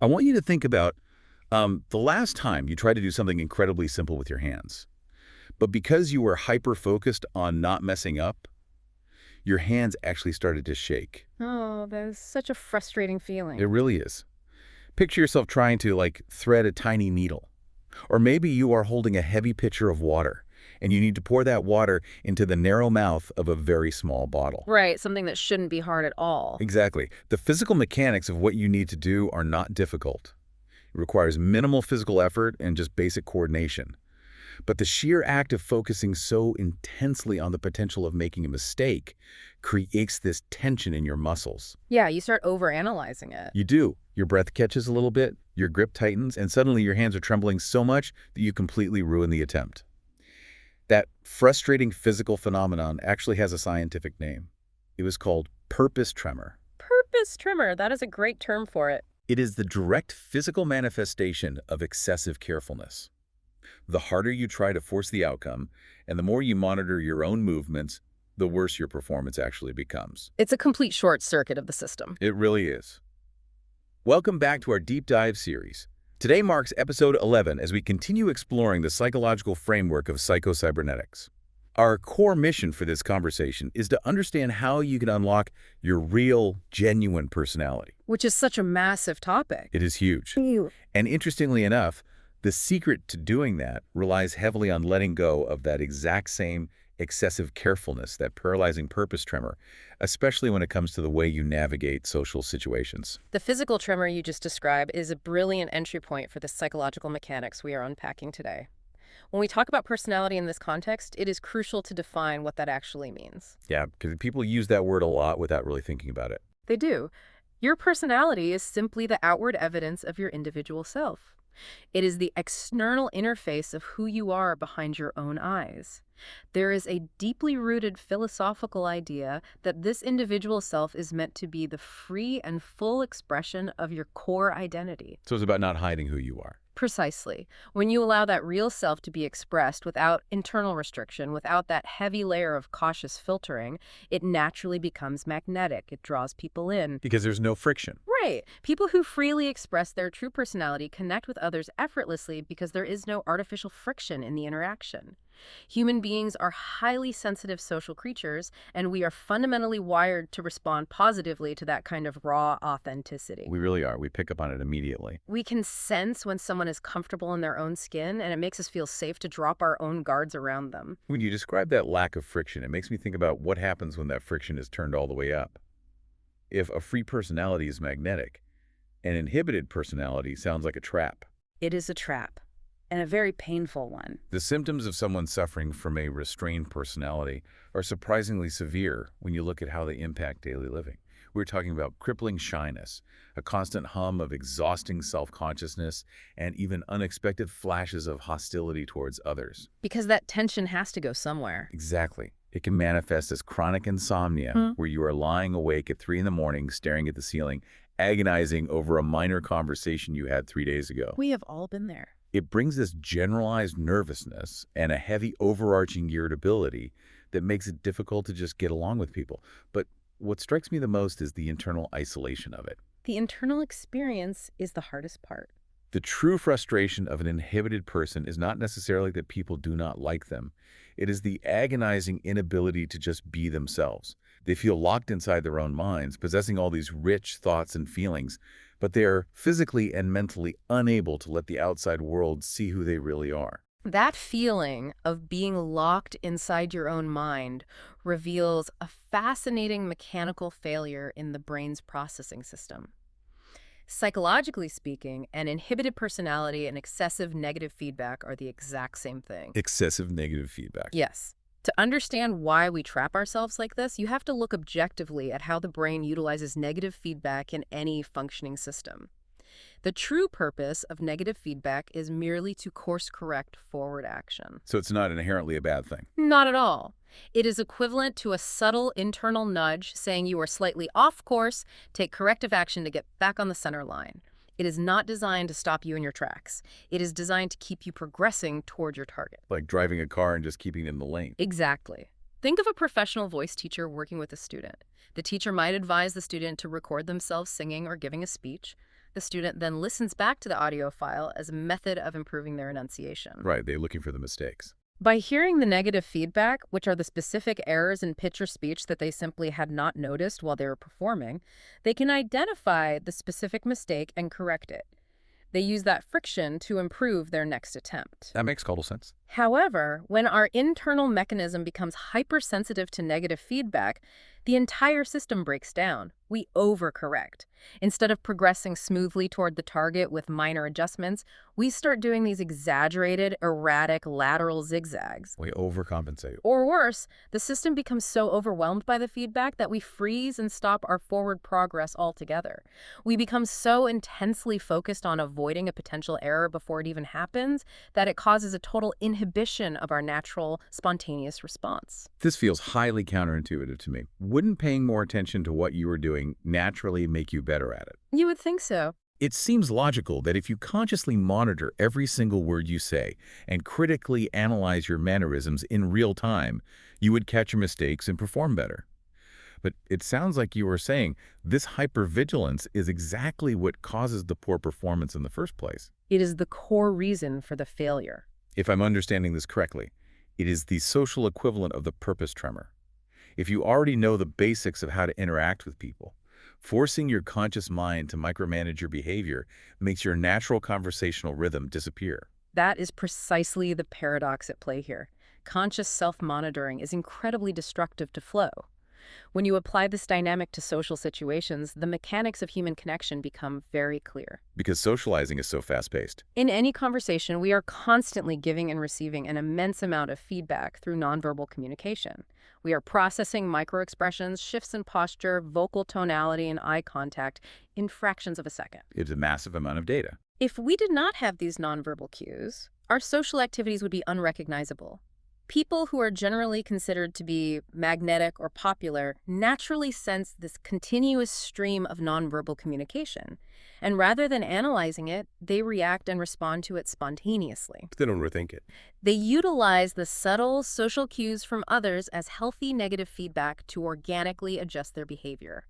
I want you to think about the last time you tried to do something incredibly simple with your hands. But because you were hyper-focused on not messing up, your hands actually started to shake. Oh, that's such a frustrating It feeling. really is. Picture yourself trying to, thread a tiny needle. Or maybe you are holding a heavy pitcher of water, and you need to pour that water into the narrow mouth of a very small bottle. Right, something that shouldn't be hard at all. Exactly. The physical mechanics of what you need to do are not difficult. It requires minimal physical effort and just basic coordination. But the sheer act of focusing so intensely on the potential of making a mistake creates this tension in your muscles. Yeah, you start overanalyzing it. You do. Your breath catches a little bit, your grip tightens, and suddenly your hands are trembling so much that you completely ruin the attempt. That frustrating physical phenomenon actually has a scientific name. It was called purpose tremor. Purpose tremor, that is a great term for it. It is the direct physical manifestation of excessive carefulness. The harder you try to force the outcome, and the more you monitor your own movements, the worse your performance actually becomes. It's a complete short circuit of the system. It really is. Welcome back to our Deep Dive series. Today marks episode 11 as we continue exploring the psychological framework of Psycho Cybernetics. Our core mission for this conversation is to understand how you can unlock your real, genuine personality. Which is such a massive topic. It is huge. And interestingly enough, the secret to doing that relies heavily on letting go of that exact same excessive carefulness, that paralyzing purpose tremor, especially when it comes to the way you navigate social situations. The physical tremor you just described is a brilliant entry point for the psychological mechanics we are unpacking today. When we talk about personality in this context, it is crucial to define what that actually means. Yeah, because people use that word a lot without really thinking about it. They do. Your personality is simply the outward evidence of your individual self. It is the external interface of who you are behind your own eyes. There is a deeply rooted philosophical idea that this individual self is meant to be the free and full expression of your core identity. So it's about not hiding who you are. Precisely. When you allow that real self to be expressed without internal restriction, without that heavy layer of cautious filtering, it naturally becomes magnetic. It draws people in. Because there's no friction. Right. People who freely express their true personality connect with others effortlessly because there is no artificial friction in the interaction. Human beings are highly sensitive social creatures, and we are fundamentally wired to respond positively to that kind of raw authenticity. We really are. We pick up on it immediately. We can sense when someone is comfortable in their own skin, and it makes us feel safe to drop our own guards around them. When you describe that lack of friction, it makes me think about what happens when that friction is turned all the way up. If a free personality is magnetic, an inhibited personality sounds like a trap. It is a trap, and a very painful one. The symptoms of someone suffering from a restrained personality are surprisingly severe when you look at how they impact daily living. We're talking about crippling shyness, a constant hum of exhausting self-consciousness, and even unexpected flashes of hostility towards others. Because that tension has to go somewhere. Exactly. It can manifest as chronic insomnia, where you are lying awake at 3 in the morning, staring at the ceiling, agonizing over a minor conversation you had 3 days ago. We have all been there. It brings this generalized nervousness and a heavy overarching irritability that makes it difficult to just get along with people. But what strikes me the most is the internal isolation of it. The internal experience is the hardest part. The true frustration of an inhibited person is not necessarily that people do not like them. It is the agonizing inability to just be themselves. They feel locked inside their own minds, possessing all these rich thoughts and feelings, but they are physically and mentally unable to let the outside world see who they really are. That feeling of being locked inside your own mind reveals a fascinating mechanical failure in the brain's processing system. Psychologically speaking, an inhibited personality and excessive negative feedback are the exact same thing. Excessive negative feedback. Yes. To understand why we trap ourselves like this, you have to look objectively at how the brain utilizes negative feedback in any functioning system. The true purpose of negative feedback is merely to course-correct forward action. So it's not inherently a bad thing. Not at all. It is equivalent to a subtle internal nudge saying you are slightly off course, take corrective action to get back on the center line. It is not designed to stop you in your tracks. It is designed to keep you progressing toward your target. Like driving a car and just keeping it in the lane. Exactly. Think of a professional voice teacher working with a student. The teacher might advise the student to record themselves singing or giving a speech. The student then listens back to the audio file as a method of improving their enunciation. Right, they're looking for the mistakes. By hearing the negative feedback, which are the specific errors in pitch or speech that they simply had not noticed while they were performing, they can identify the specific mistake and correct it. They use that friction to improve their next attempt. That makes total sense. However, when our internal mechanism becomes hypersensitive to negative feedback, the entire system breaks down. We overcorrect. Instead of progressing smoothly toward the target with minor adjustments, we start doing these exaggerated, erratic lateral zigzags. We overcompensate. Or worse, the system becomes so overwhelmed by the feedback that we freeze and stop our forward progress altogether. We become so intensely focused on avoiding a potential error before it even happens that it causes a total inhibition of our natural, spontaneous response. This feels highly counterintuitive to me. Wouldn't paying more attention to what you were doing naturally make you better at it? You would think so. It seems logical that if you consciously monitor every single word you say and critically analyze your mannerisms in real time, you would catch your mistakes and perform better. But it sounds like you were saying this hypervigilance is exactly what causes the poor performance in the first place. It is the core reason for the failure. If I'm understanding this correctly, it is the social equivalent of the purpose tremor. If you already know the basics of how to interact with people, forcing your conscious mind to micromanage your behavior makes your natural conversational rhythm disappear. That is precisely the paradox at play here. Conscious self-monitoring is incredibly destructive to flow. When you apply this dynamic to social situations, the mechanics of human connection become very clear. Because socializing is so fast-paced. In any conversation, we are constantly giving and receiving an immense amount of feedback through nonverbal communication. We are processing microexpressions, shifts in posture, vocal tonality, and eye contact in fractions of a second. It's a massive amount of data. If we did not have these nonverbal cues, our social activities would be unrecognizable. People who are generally considered to be magnetic or popular naturally sense this continuous stream of nonverbal communication. And rather than analyzing it, they react and respond to it spontaneously. They don't rethink it. They utilize the subtle social cues from others as healthy negative feedback to organically adjust their behavior.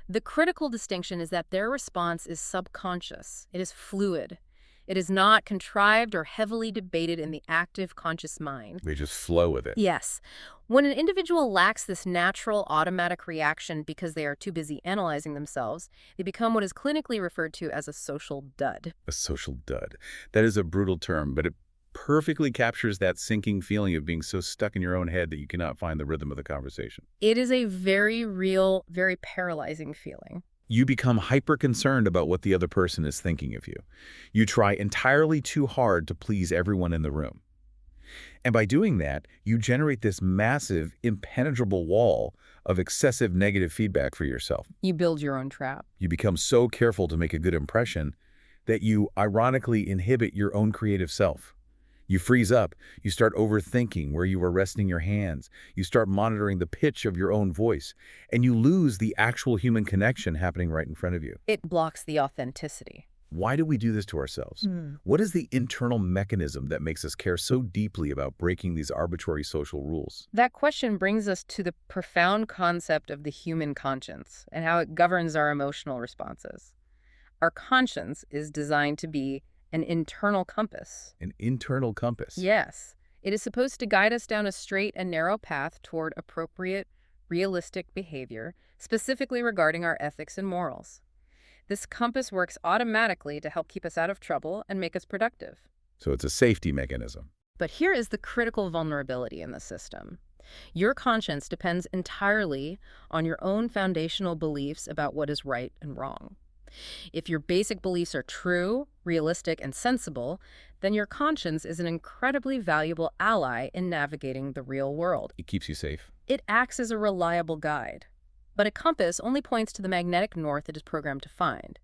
The critical distinction is that their response is subconscious. It is fluid. It is not contrived or heavily debated in the active conscious mind. They just flow with it. Yes. When an individual lacks this natural automatic reaction because they are too busy analyzing themselves, they become what is clinically referred to as a social dud. A social dud. That is a brutal term, but it perfectly captures that sinking feeling of being so stuck in your own head that you cannot find the rhythm of the conversation. It is a very real, very paralyzing feeling. You become hyper-concerned about what the other person is thinking of you. You try entirely too hard to please everyone in the room. And by doing that, you generate this massive, impenetrable wall of excessive negative feedback for yourself. You build your own trap. You become so careful to make a good impression that you ironically inhibit your own creative self. You freeze up. You start overthinking where you are resting your hands. You start monitoring the pitch of your own voice. And you lose the actual human connection happening right in front of you. It blocks the authenticity. Why do we do this to ourselves? What is the internal mechanism that makes us care so deeply about breaking these arbitrary social rules? That question brings us to the profound concept of the human conscience and how it governs our emotional responses. Our conscience is designed to be an internal compass. An internal compass? Yes. It is supposed to guide us down a straight and narrow path toward appropriate, realistic behavior, specifically regarding our ethics and morals. This compass works automatically to help keep us out of trouble and make us productive. So it's a safety mechanism. But here is the critical vulnerability in the system. Your conscience depends entirely on your own foundational beliefs about what is right and wrong. If your basic beliefs are true, realistic, and sensible, then your conscience is an incredibly valuable ally in navigating the real world. It keeps you safe. It acts as a reliable guide. But a compass only points to the magnetic north it is programmed to find.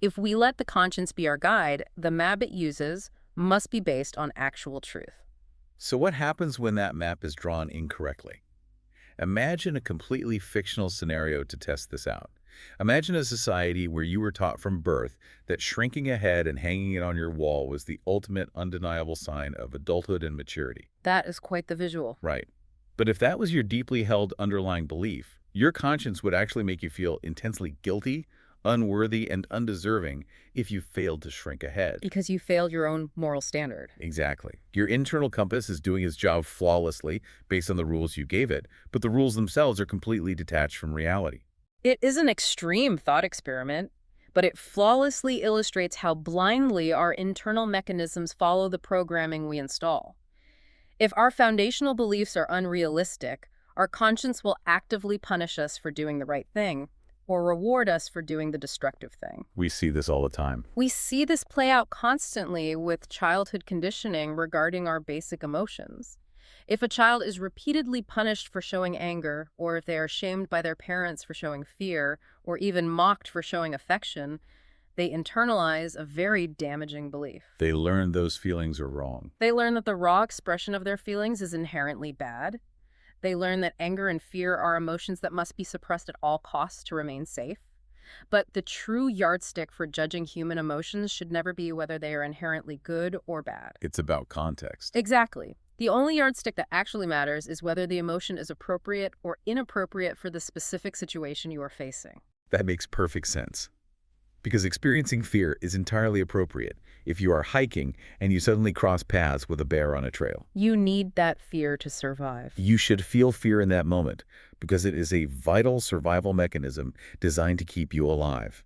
If we let the conscience be our guide, the map it uses must be based on actual truth. So what happens when that map is drawn incorrectly? Imagine a completely fictional scenario to test this out. Imagine a society where you were taught from birth that shrinking a head and hanging it on your wall was the ultimate undeniable sign of adulthood and maturity. That is quite the visual. Right. But if that was your deeply held underlying belief, your conscience would actually make you feel intensely guilty, unworthy, and undeserving if you failed to shrink ahead. Because you failed your own moral standard. Exactly. Your internal compass is doing its job flawlessly based on the rules you gave it, but the rules themselves are completely detached from reality. It is an extreme thought experiment, but it flawlessly illustrates how blindly our internal mechanisms follow the programming we install. If our foundational beliefs are unrealistic, our conscience will actively punish us for doing the right thing, or reward us for doing the destructive thing. We see this all the time. We see this play out constantly with childhood conditioning regarding our basic emotions. If a child is repeatedly punished for showing anger, or if they are shamed by their parents for showing fear, or even mocked for showing affection, they internalize a very damaging belief. They learn those feelings are wrong. They learn that the raw expression of their feelings is inherently bad. They learn that anger and fear are emotions that must be suppressed at all costs to remain safe. But the true yardstick for judging human emotions should never be whether they are inherently good or bad. It's about context. Exactly. The only yardstick that actually matters is whether the emotion is appropriate or inappropriate for the specific situation you are facing. That makes perfect sense. Because experiencing fear is entirely appropriate if you are hiking and you suddenly cross paths with a bear on a trail. You need that fear to survive. You should feel fear in that moment because it is a vital survival mechanism designed to keep you alive.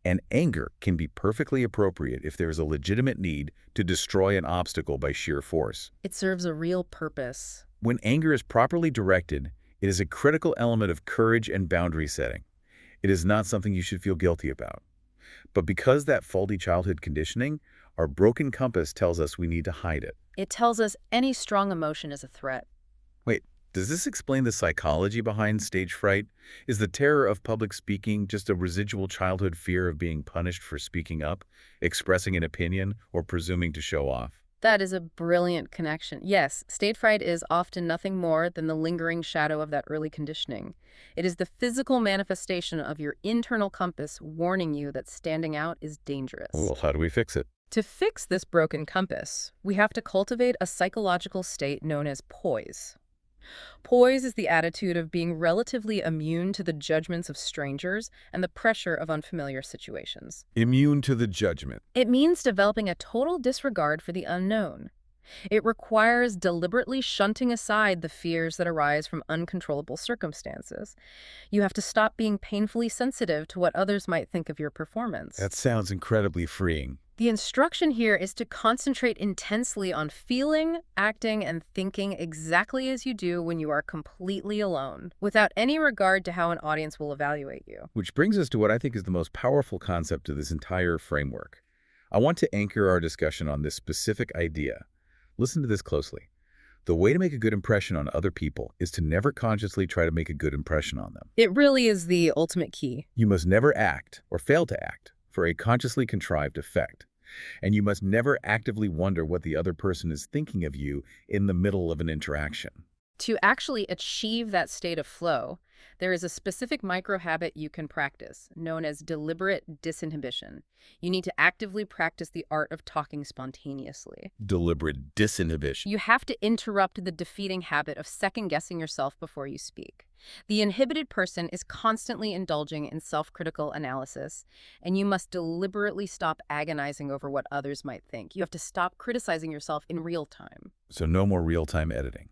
And anger can be perfectly appropriate if there is a legitimate need to destroy an obstacle by sheer force. It serves a real purpose. When anger is properly directed, it is a critical element of courage and boundary setting. It is not something you should feel guilty about. But because that faulty childhood conditioning, our broken compass tells us we need to hide it. It tells us any strong emotion is a threat. Wait, does this explain the psychology behind stage fright? Is the terror of public speaking just a residual childhood fear of being punished for speaking up, expressing an opinion, or presuming to show off? That is a brilliant connection. Yes, stage fright is often nothing more than the lingering shadow of that early conditioning. It is the physical manifestation of your internal compass warning you that standing out is dangerous. Well, how do we fix it? To fix this broken compass, we have to cultivate a psychological state known as poise. Poise is the attitude of being relatively immune to the judgments of strangers and the pressure of unfamiliar situations. Immune to the judgment. It means developing a total disregard for the unknown. It requires deliberately shunting aside the fears that arise from uncontrollable circumstances. You have to stop being painfully sensitive to what others might think of your performance. That sounds incredibly freeing. The instruction here is to concentrate intensely on feeling, acting, and thinking exactly as you do when you are completely alone, without any regard to how an audience will evaluate you. Which brings us to what I think is the most powerful concept of this entire framework. I want to anchor our discussion on this specific idea. Listen to this closely. The way to make a good impression on other people is to never consciously try to make a good impression on them. It really is the ultimate key. You must never act, or fail to act, for a consciously contrived effect. And you must never actively wonder what the other person is thinking of you in the middle of an interaction. To actually achieve that state of flow, there is a specific micro-habit you can practice, known as deliberate disinhibition. You need to actively practice the art of talking spontaneously. Deliberate disinhibition. You have to interrupt the defeating habit of second-guessing yourself before you speak. The inhibited person is constantly indulging in self-critical analysis, and you must deliberately stop agonizing over what others might think. You have to stop criticizing yourself in real time. So no more real-time editing.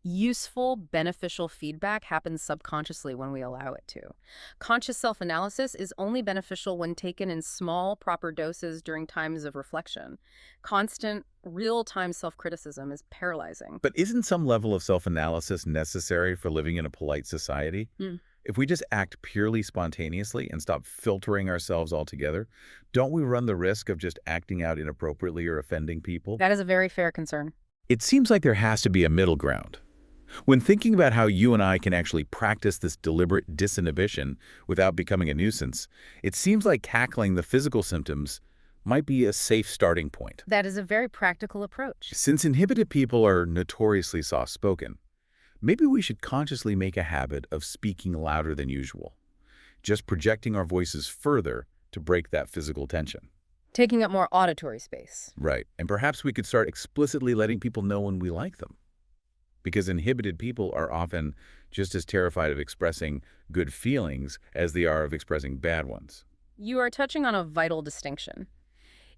Useful, beneficial feedback happens subconsciously when we allow it to. Conscious self-analysis is only beneficial when taken in small, proper doses during times of reflection. Constant, real-time self-criticism is paralyzing. But isn't some level of self-analysis necessary for living in a polite society? If we just act purely spontaneously and stop filtering ourselves altogether, don't we run the risk of just acting out inappropriately or offending people? That is a very fair concern. It seems like there has to be a middle ground. When thinking about how you and I can actually practice this deliberate disinhibition without becoming a nuisance, it seems like tackling the physical symptoms might be a safe starting point. That is a very practical approach. Since inhibited people are notoriously soft-spoken, maybe we should consciously make a habit of speaking louder than usual, just projecting our voices further to break that physical tension. Taking up more auditory space. Right, and perhaps we could start explicitly letting people know when we like them. Because inhibited people are often just as terrified of expressing good feelings as they are of expressing bad ones. You are touching on a vital distinction.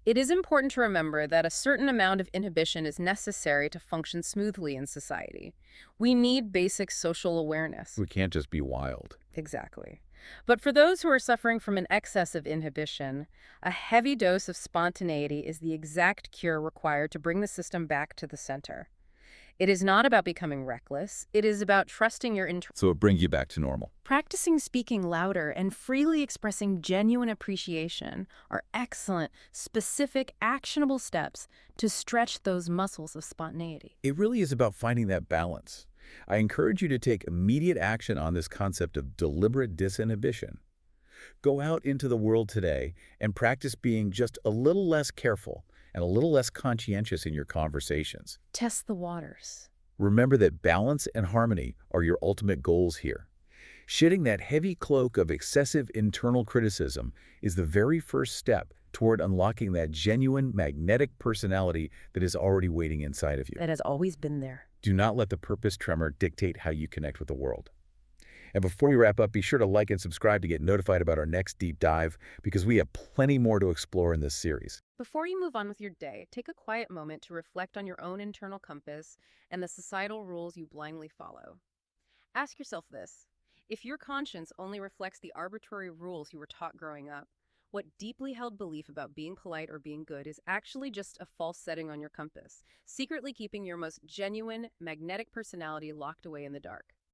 It is important to remember that a certain amount of inhibition is necessary to function smoothly in society. We need basic social awareness. We can't just be wild. Exactly. But for those who are suffering from an excess of inhibition, a heavy dose of spontaneity is the exact cure required to bring the system back to the center. It is not about becoming reckless. It is about trusting your internal. So it brings you back to normal. Practicing speaking louder and freely expressing genuine appreciation are excellent, specific, actionable steps to stretch those muscles of spontaneity. It really is about finding that balance. I encourage you to take immediate action on this concept of deliberate disinhibition. Go out into the world today and practice being just a little less careful and a little less conscientious in your conversations. Test the waters. Remember that balance and harmony are your ultimate goals here. Shedding that heavy cloak of excessive internal criticism is the very first step toward unlocking that genuine magnetic personality that is already waiting inside of you. That has always been there. Do not let the purpose tremor dictate how you connect with the world. And before we wrap up, be sure to like and subscribe to get notified about our next deep dive, because we have plenty more to explore in this series. Before you move on with your day, take a quiet moment to reflect on your own internal compass and the societal rules you blindly follow. Ask yourself this: if your conscience only reflects the arbitrary rules you were taught growing up, what deeply held belief about being polite or being good is actually just a false setting on your compass, secretly keeping your most genuine, magnetic personality locked away in the dark?